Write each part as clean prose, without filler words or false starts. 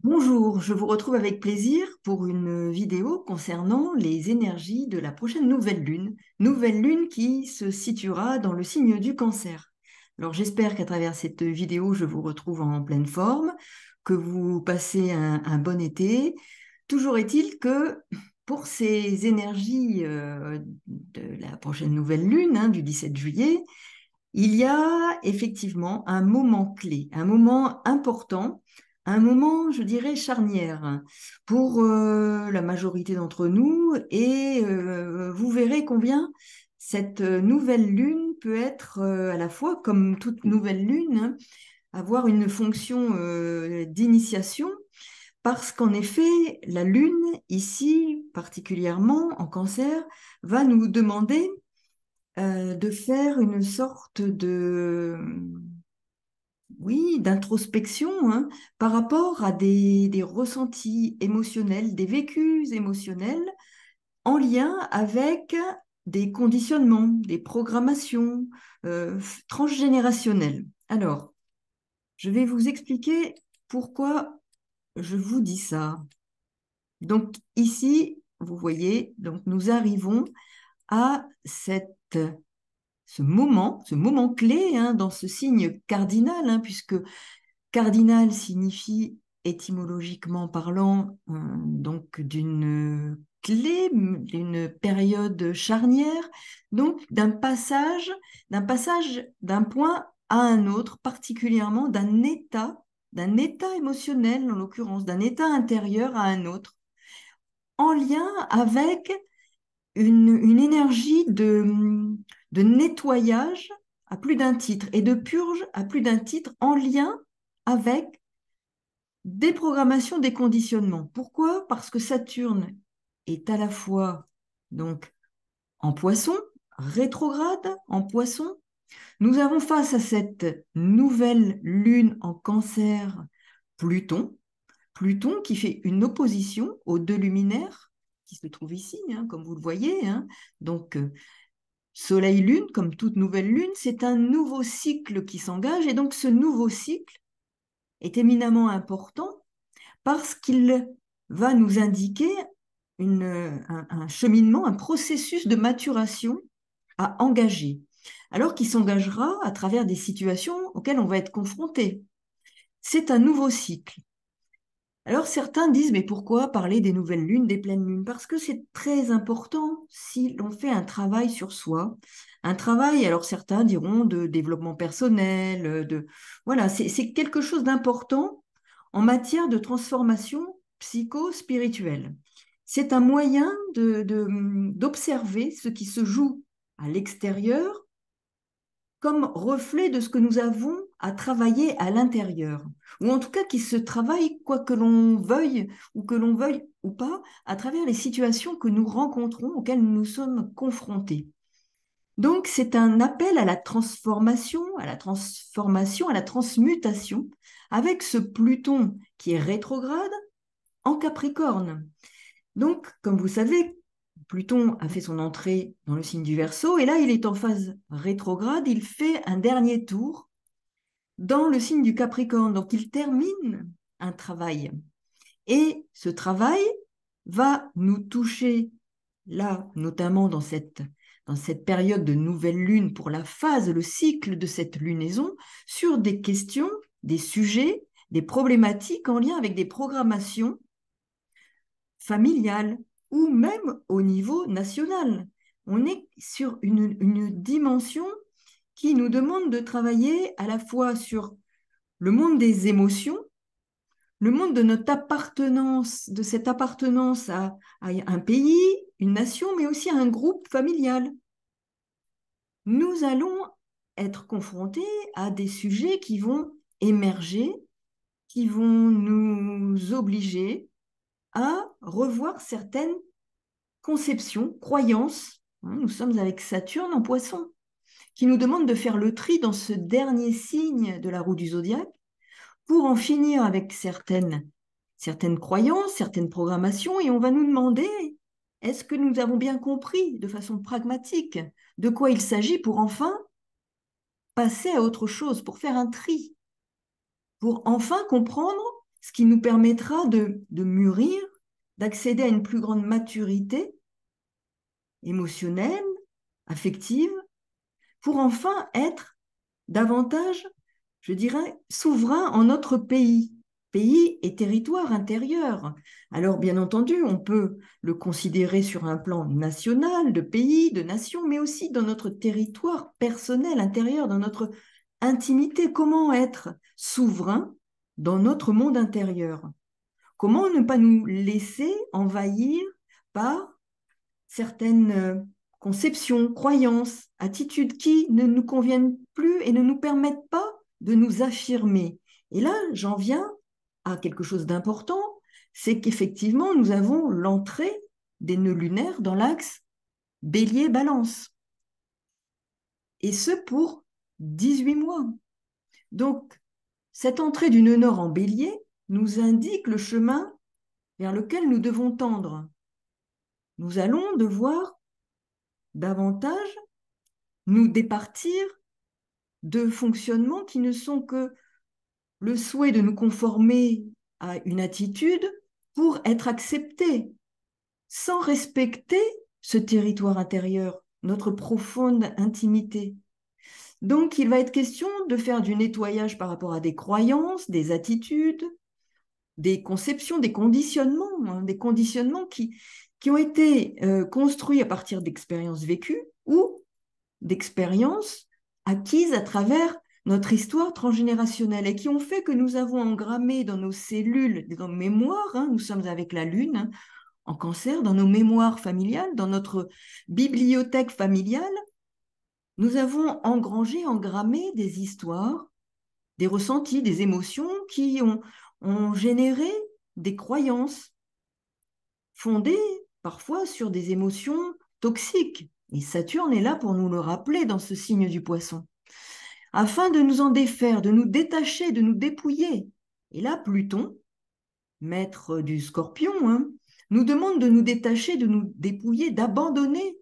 Bonjour, je vous retrouve avec plaisir pour une vidéo concernant les énergies de la prochaine nouvelle lune qui se situera dans le signe du Cancer. Alors j'espère qu'à travers cette vidéo, je vous retrouve en pleine forme, que vous passez un bon été. Toujours est-il que pour ces énergies de la prochaine nouvelle lune, du 17 juillet, il y a effectivement un moment clé, un moment important, un moment, je dirais, charnière pour la majorité d'entre nous et vous verrez combien cette nouvelle lune peut être à la fois, comme toute nouvelle lune, avoir une fonction d'initiation parce qu'en effet, la lune, ici, particulièrement en cancer, va nous demander de faire une sorte de, oui, d'introspection par rapport à des ressentis émotionnels, des vécus émotionnels en lien avec des conditionnements, des programmations transgénérationnelles. Alors, je vais vous expliquer pourquoi je vous dis ça. Donc ici, vous voyez, donc nous arrivons à ce moment clé dans ce signe cardinal, puisque cardinal signifie étymologiquement parlant donc d'une clé, d'une période charnière, donc d'un passage d'un point à un autre, particulièrement d'un état émotionnel en l'occurrence, d'un état intérieur à un autre, en lien avec une énergie de nettoyage à plus d'un titre et de purge à plus d'un titre en lien avec des programmations, des conditionnements. Pourquoi? Parce que Saturne est à la fois donc en poisson, rétrograde en poisson. Nous avons face à cette nouvelle lune en cancer Pluton, Pluton qui fait une opposition aux deux luminaires qui se trouvent ici, comme vous le voyez. Donc, Soleil-Lune, comme toute nouvelle lune, c'est un nouveau cycle qui s'engage. Et donc, ce nouveau cycle est éminemment important parce qu'il va nous indiquer un cheminement, un processus de maturation à engager, alors qu'il s'engagera à travers des situations auxquelles on va être confronté. C'est un nouveau cycle. Alors certains disent, mais pourquoi parler des nouvelles lunes, des pleines lunes? Parce que c'est très important si l'on fait un travail sur soi, un travail, alors certains diront de développement personnel, voilà, c'est quelque chose d'important en matière de transformation psycho-spirituelle. C'est un moyen d'observer ce qui se joue à l'extérieur comme reflet de ce que nous avons à travailler à l'intérieur, ou en tout cas qui se travaille, quoi que l'on veuille ou pas, à travers les situations que nous rencontrons, auxquelles nous sommes confrontés. Donc c'est un appel à la transformation, à la transmutation, avec ce Pluton qui est rétrograde en Capricorne. Donc, comme vous savez, Pluton a fait son entrée dans le signe du Verseau et là, il est en phase rétrograde. Il fait un dernier tour dans le signe du Capricorne. Donc, il termine un travail. Et ce travail va nous toucher là, notamment dans cette période de nouvelle lune pour la phase, le cycle de cette lunaison, sur des questions, des sujets, des problématiques en lien avec des programmations familiale ou même au niveau national. On est sur une dimension qui nous demande de travailler à la fois sur le monde des émotions, le monde de notre appartenance, de cette appartenance à un pays, une nation, mais aussi à un groupe familial. Nous allons être confrontés à des sujets qui vont émerger, qui vont nous obliger à revoir certaines conception, croyance, nous sommes avec Saturne en poisson, qui nous demande de faire le tri dans ce dernier signe de la roue du zodiaque pour en finir avec certaines croyances, certaines programmations, et on va nous demander, est-ce que nous avons bien compris de façon pragmatique de quoi il s'agit pour enfin passer à autre chose, pour faire un tri, pour enfin comprendre ce qui nous permettra de mûrir, d'accéder à une plus grande maturité émotionnelle, affective, pour enfin être davantage, je dirais, souverain en notre pays, pays et territoire intérieur. Alors, bien entendu, on peut le considérer sur un plan national, de pays, de nation, mais aussi dans notre territoire personnel, intérieur, dans notre intimité. Comment être souverain dans notre monde intérieur? Comment ne pas nous laisser envahir par certaines conceptions, croyances, attitudes qui ne nous conviennent plus et ne nous permettent pas de nous affirmer. Et là, j'en viens à quelque chose d'important, c'est qu'effectivement, nous avons l'entrée des nœuds lunaires dans l'axe Bélier-Balance. Et ce pour 18 mois. Donc, cette entrée du nœud nord en Bélier nous indique le chemin vers lequel nous devons tendre. Nous allons devoir davantage nous départir de fonctionnements qui ne sont que le souhait de nous conformer à une attitude pour être acceptés, sans respecter ce territoire intérieur, notre profonde intimité. Donc, il va être question de faire du nettoyage par rapport à des croyances, des attitudes, des conceptions, des conditionnements qui ont été construits à partir d'expériences vécues ou d'expériences acquises à travers notre histoire transgénérationnelle et qui ont fait que nous avons engrammé dans nos cellules, dans nos mémoires, nous sommes avec la Lune en Cancer, dans nos mémoires familiales, dans notre bibliothèque familiale, nous avons engrangé, engrammé des histoires, des ressentis, des émotions qui ont généré des croyances fondées parfois sur des émotions toxiques. Et Saturne est là pour nous le rappeler dans ce signe du Poisson. Afin de nous en défaire, de nous détacher, de nous dépouiller. Et là, Pluton, maître du Scorpion, nous demande de nous détacher, de nous dépouiller, d'abandonner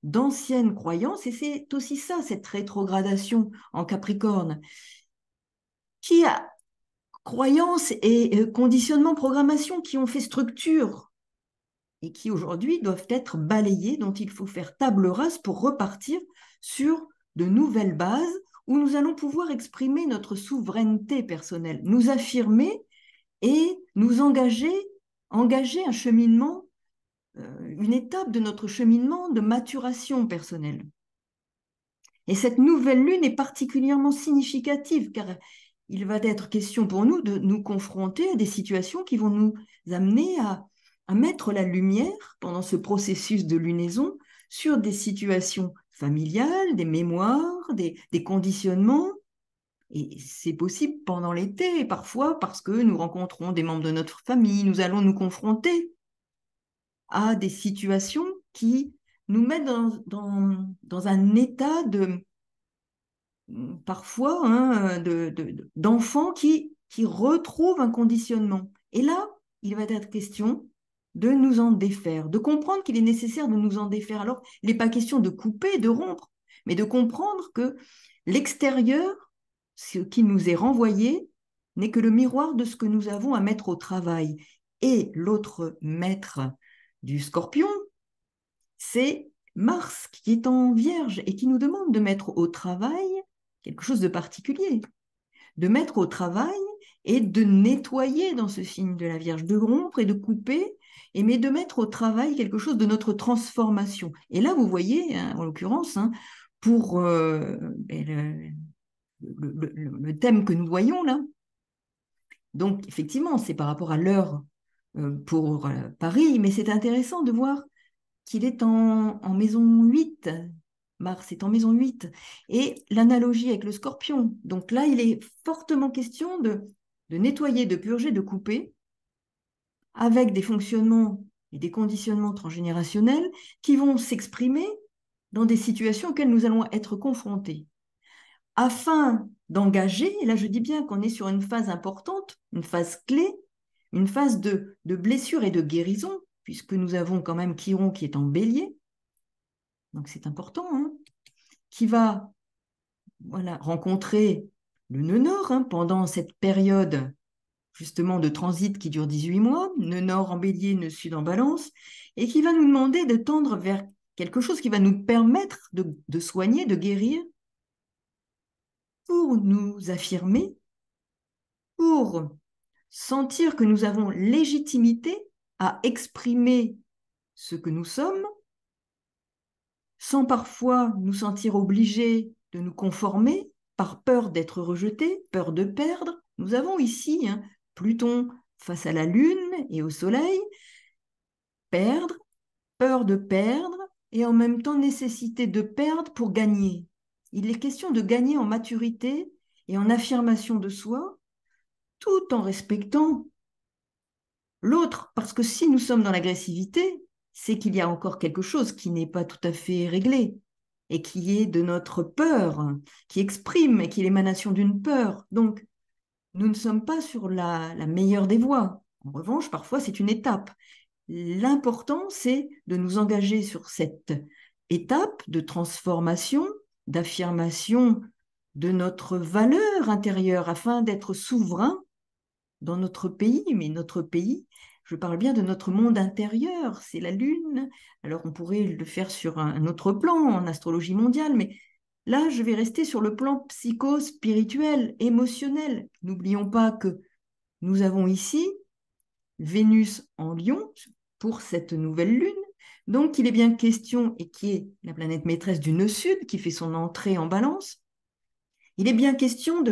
d'anciennes croyances. Et c'est aussi ça, cette rétrogradation en Capricorne, qui a croyances et conditionnements, programmations qui ont fait structure et qui aujourd'hui doivent être balayées, dont il faut faire table rase pour repartir sur de nouvelles bases où nous allons pouvoir exprimer notre souveraineté personnelle, nous affirmer et nous engager un cheminement, une étape de notre cheminement de maturation personnelle. Et cette nouvelle lune est particulièrement significative car il va être question pour nous de nous confronter à des situations qui vont nous amener à mettre la lumière pendant ce processus de lunaison sur des situations familiales, des mémoires, des conditionnements. Et c'est possible pendant l'été, parfois parce que nous rencontrons des membres de notre famille, nous allons nous confronter à des situations qui nous mettent dans un état de parfois d'enfants qui retrouvent un conditionnement. Et là, il va être question de nous en défaire, de comprendre qu'il est nécessaire de nous en défaire. Alors, il n'est pas question de couper, de rompre, mais de comprendre que l'extérieur, ce qui nous est renvoyé, n'est que le miroir de ce que nous avons à mettre au travail. Et l'autre maître du Scorpion, c'est Mars qui est en Vierge et qui nous demande de mettre au travail quelque chose de particulier, de mettre au travail et de nettoyer dans ce signe de la Vierge, de rompre et de couper, mais de mettre au travail quelque chose de notre transformation. Et là, vous voyez, en l'occurrence, pour le thème que nous voyons là, donc effectivement, c'est par rapport à l'heure pour Paris, mais c'est intéressant de voir qu'il est en maison 8. Mars est en maison 8. Et l'analogie avec le Scorpion. Donc là, il est fortement question de nettoyer, de purger, de couper avec des fonctionnements et des conditionnements transgénérationnels qui vont s'exprimer dans des situations auxquelles nous allons être confrontés. Afin d'engager, et là je dis bien qu'on est sur une phase importante, une phase clé, une phase de blessure et de guérison, puisque nous avons quand même Chiron qui est en Bélier, donc c'est important, qui va rencontrer le nœud nord pendant cette période justement de transit qui dure 18 mois, nœud nord en bélier, nœud sud en balance, et qui va nous demander de tendre vers quelque chose qui va nous permettre de soigner, de guérir, pour nous affirmer, pour sentir que nous avons légitimité à exprimer ce que nous sommes, sans parfois nous sentir obligés de nous conformer par peur d'être rejetés, peur de perdre. Nous avons ici Pluton face à la Lune et au Soleil, perdre, peur de perdre et en même temps nécessité de perdre pour gagner. Il est question de gagner en maturité et en affirmation de soi, tout en respectant l'autre, parce que si nous sommes dans l'agressivité, c'est qu'il y a encore quelque chose qui n'est pas tout à fait réglé et qui est de notre peur, qui exprime et qui est l'émanation d'une peur. Donc, nous ne sommes pas sur la meilleure des voies. En revanche, parfois, c'est une étape. L'important, c'est de nous engager sur cette étape de transformation, d'affirmation de notre valeur intérieure afin d'être souverain dans notre pays, mais notre pays, je parle bien de notre monde intérieur, c'est la Lune. Alors on pourrait le faire sur un autre plan, en astrologie mondiale, mais là je vais rester sur le plan psycho-spirituel, émotionnel. N'oublions pas que nous avons ici Vénus en Lion pour cette nouvelle Lune. Donc il est bien question, et qui est la planète maîtresse du nœud sud, qui fait son entrée en balance, il est bien question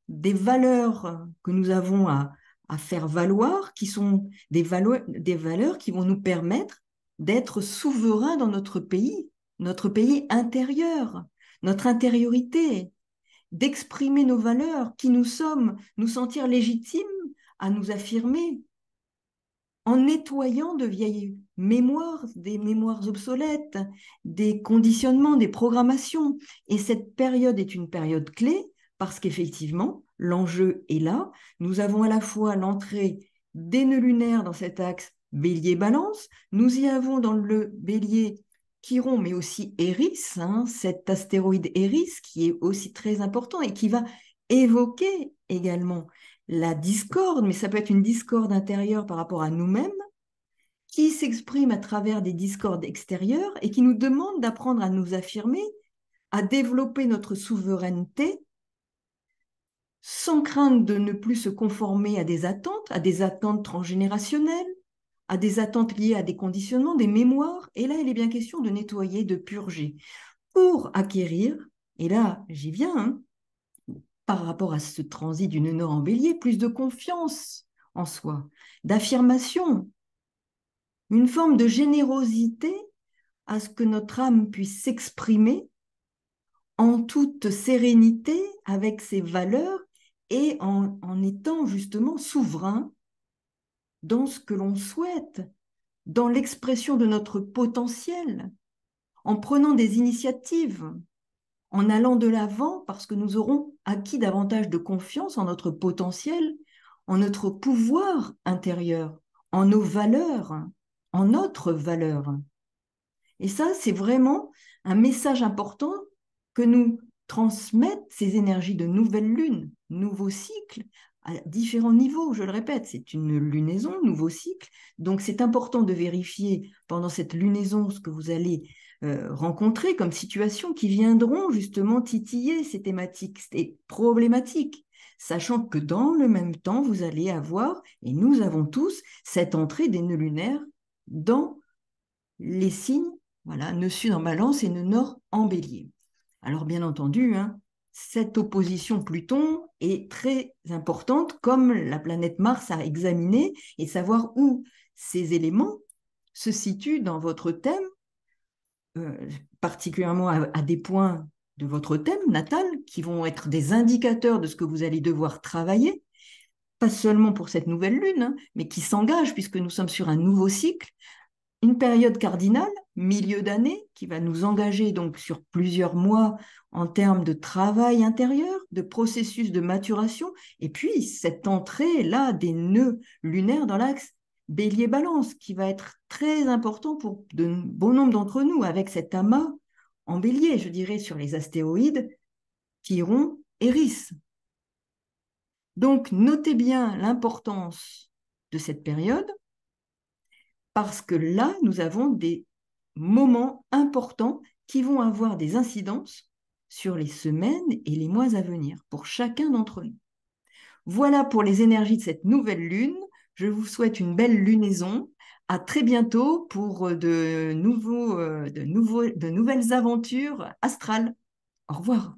des valeurs que nous avons à faire valoir, qui sont des valeurs qui vont nous permettre d'être souverains dans notre pays intérieur, notre intériorité, d'exprimer nos valeurs, qui nous sommes, nous sentir légitimes à nous affirmer en nettoyant de vieilles mémoires, des mémoires obsolètes, des conditionnements, des programmations. Et cette période est une période clé parce qu'effectivement, l'enjeu est là. Nous avons à la fois l'entrée des nœuds lunaires dans cet axe Bélier-Balance. Nous y avons dans le Bélier Chiron, mais aussi Eris, cet astéroïde Eris qui est aussi très important et qui va évoquer également la discorde, mais ça peut être une discorde intérieure par rapport à nous-mêmes, qui s'exprime à travers des discordes extérieures et qui nous demande d'apprendre à nous affirmer, à développer notre souveraineté sans crainte de ne plus se conformer à des attentes transgénérationnelles, à des attentes liées à des conditionnements, des mémoires. Et là, il est bien question de nettoyer, de purger, pour acquérir, et là, j'y viens, par rapport à ce transit du nœud nord en bélier, plus de confiance en soi, d'affirmation, une forme de générosité à ce que notre âme puisse s'exprimer en toute sérénité avec ses valeurs et en étant justement souverain dans ce que l'on souhaite, dans l'expression de notre potentiel, en prenant des initiatives, en allant de l'avant parce que nous aurons acquis davantage de confiance en notre potentiel, en notre pouvoir intérieur, en nos valeurs, en notre valeur. Et ça, c'est vraiment un message important que nous transmettent ces énergies de nouvelle lune, nouveau cycle, à différents niveaux, je le répète, c'est une lunaison, nouveau cycle. Donc c'est important de vérifier pendant cette lunaison ce que vous allez rencontrer comme situations qui viendront justement titiller ces thématiques, ces problématiques, sachant que dans le même temps, vous allez avoir, et nous avons tous, cette entrée des nœuds lunaires dans les signes, voilà, nœud sud en balance et nœud nord en bélier. Alors bien entendu, cette opposition Pluton est très importante, comme la planète Mars a examiné, et savoir où ces éléments se situent dans votre thème, particulièrement à des points de votre thème natal, qui vont être des indicateurs de ce que vous allez devoir travailler, pas seulement pour cette nouvelle lune, mais qui s'engage, puisque nous sommes sur un nouveau cycle, une période cardinale, milieu d'année, qui va nous engager donc sur plusieurs mois en termes de travail intérieur, de processus de maturation, et puis cette entrée-là des nœuds lunaires dans l'axe Bélier-Balance, qui va être très important pour de bon nombre d'entre nous, avec cet amas en bélier, je dirais, sur les astéroïdes, Chiron, Eris. Donc, notez bien l'importance de cette période parce que là, nous avons des moments importants qui vont avoir des incidences sur les semaines et les mois à venir pour chacun d'entre nous. Voilà pour les énergies de cette nouvelle lune. Je vous souhaite une belle lunaison. À très bientôt pour de nouvelles aventures astrales. Au revoir.